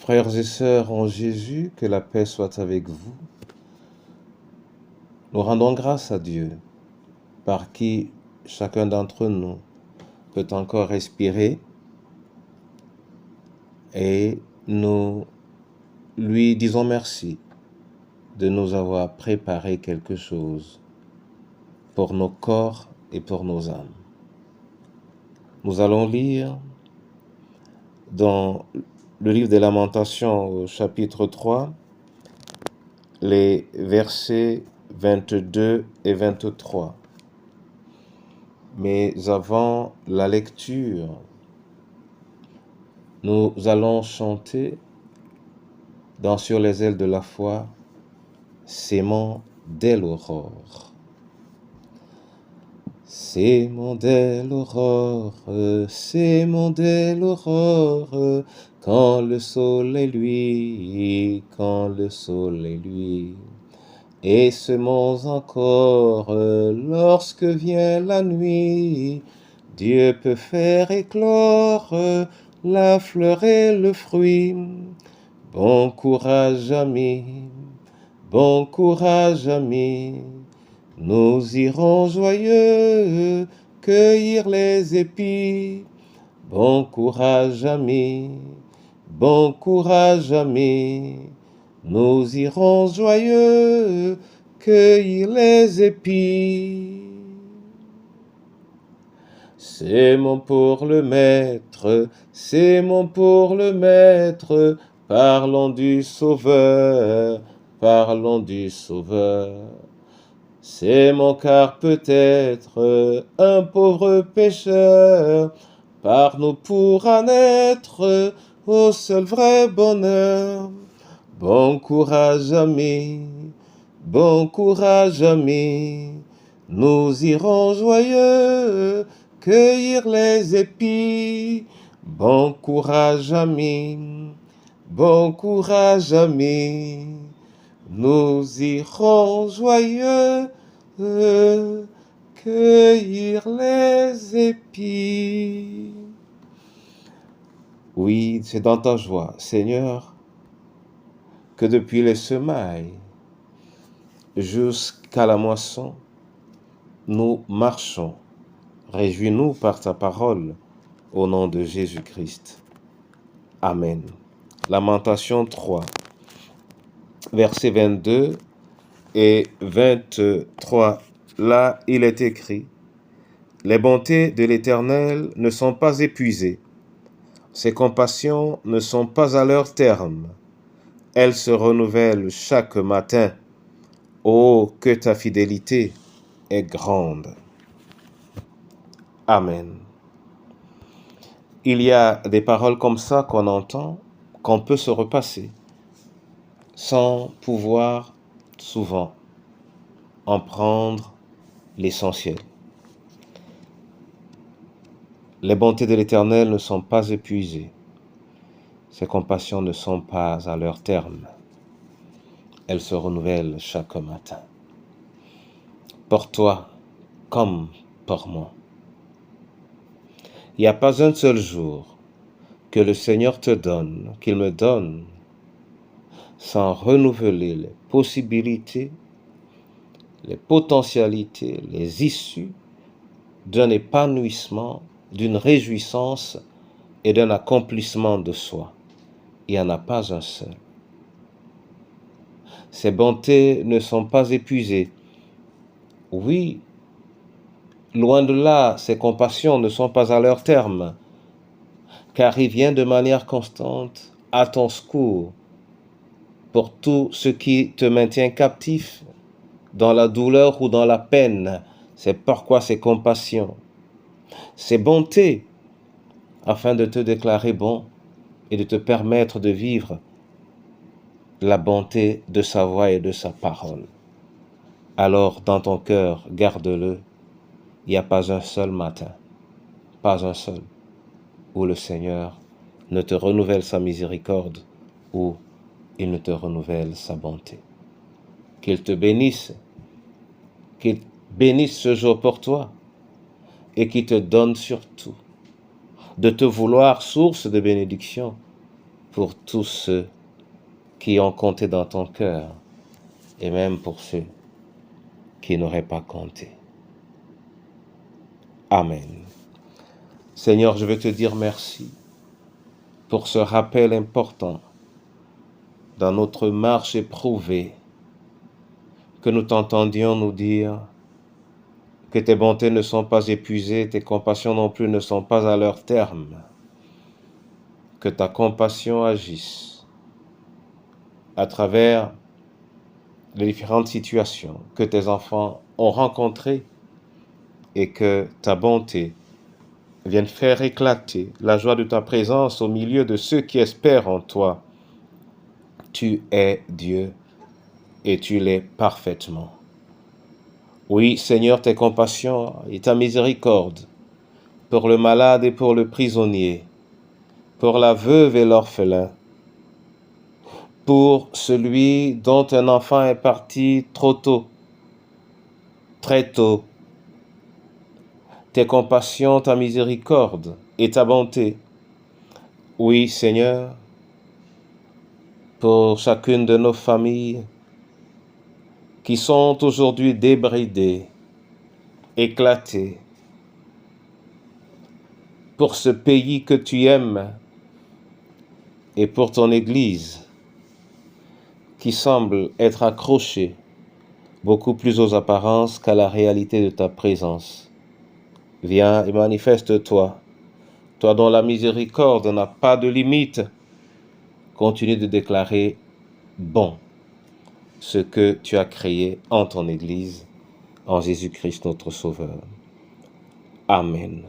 Frères et sœurs en Jésus, que la paix soit avec vous. Nous rendons grâce à Dieu, par qui chacun d'entre nous peut encore respirer, et nous lui disons merci de nous avoir préparé quelque chose pour nos corps et pour nos âmes. Nous allons lire dans le livre des Lamentations au chapitre 3, les versets 22 et 23. Mais avant la lecture, nous allons chanter dans Sur les ailes de la foi, s'aimant dès l'aurore. S'aimant dès l'aurore, s'aimant dès l'aurore, quand le soleil luit, quand le soleil luit. Et semons encore lorsque vient la nuit. Dieu peut faire éclore la fleur et le fruit. Bon courage, amis, bon courage, amis. Nous irons joyeux cueillir les épis. Bon courage, amis, bon courage, amis. Nous irons joyeux cueillir les épis. S'aimons pour le Maître, s'aimons pour le Maître. Parlons du Sauveur, parlons du Sauveur. S'aimons car peut-être un pauvre pécheur par nous pourra naître au seul vrai bonheur. Bon courage, amis, bon courage, amis, nous irons joyeux cueillir les épis. Bon courage, amis, bon courage, amis, nous irons joyeux cueillir les épis. Oui, c'est dans ta joie, Seigneur, que depuis les semailles jusqu'à la moisson, nous marchons. Réjouis-nous par ta parole, au nom de Jésus-Christ. Amen. Lamentation 3, versets 22 et 23. Là, il est écrit: les bontés de l'Éternel ne sont pas épuisées, ses compassions ne sont pas à leur terme. Elles se renouvellent chaque matin. Oh, que ta fidélité est grande. Amen. Il y a des paroles comme ça qu'on entend, qu'on peut se repasser, sans pouvoir souvent en prendre l'essentiel. Les bontés de l'Éternel ne sont pas épuisées. Ses compassions ne sont pas à leur terme. Elles se renouvellent chaque matin. Pour toi comme pour moi. Il n'y a pas un seul jour que le Seigneur te donne, qu'il me donne, sans renouveler les possibilités, les potentialités, les issues d'un épanouissement, d'une réjouissance et d'un accomplissement de soi. Il n'y en a pas un seul. Ces bontés ne sont pas épuisées. Oui, loin de là, ces compassions ne sont pas à leur terme, car il vient de manière constante à ton secours pour tout ce qui te maintient captif dans la douleur ou dans la peine. C'est pourquoi ces compassions, ces bontés, afin de te déclarer bon et de te permettre de vivre la bonté de sa voix et de sa parole. Alors, dans ton cœur, garde-le. Il n'y a pas un seul matin, pas un seul, où le Seigneur ne te renouvelle sa miséricorde, ou il ne te renouvelle sa bonté. Qu'il te bénisse, qu'il bénisse ce jour pour toi, et qu'il te donne surtout de te vouloir source de bénédiction pour tous ceux qui ont compté dans ton cœur et même pour ceux qui n'auraient pas compté. Amen. Seigneur, je veux te dire merci pour ce rappel important dans notre marche éprouvée, que nous t'entendions nous dire que tes bontés ne sont pas épuisées, tes compassions non plus ne sont pas à leur terme, que ta compassion agisse à travers les différentes situations que tes enfants ont rencontrées et que ta bonté vienne faire éclater la joie de ta présence au milieu de ceux qui espèrent en toi. Tu es Dieu et tu l'es parfaitement. Oui, Seigneur, tes compassions et ta miséricorde pour le malade et pour le prisonnier, pour la veuve et l'orphelin, pour celui dont un enfant est parti trop tôt, très tôt. Tes compassions, ta miséricorde et ta bonté. Oui, Seigneur, pour chacune de nos familles qui sont aujourd'hui débridées, éclatées, pour ce pays que tu aimes et pour ton Église qui semble être accrochée beaucoup plus aux apparences qu'à la réalité de ta présence. Viens et manifeste-toi, toi dont la miséricorde n'a pas de limite. Continue de déclarer bon ce que tu as créé en ton Église, en Jésus-Christ notre Sauveur. Amen.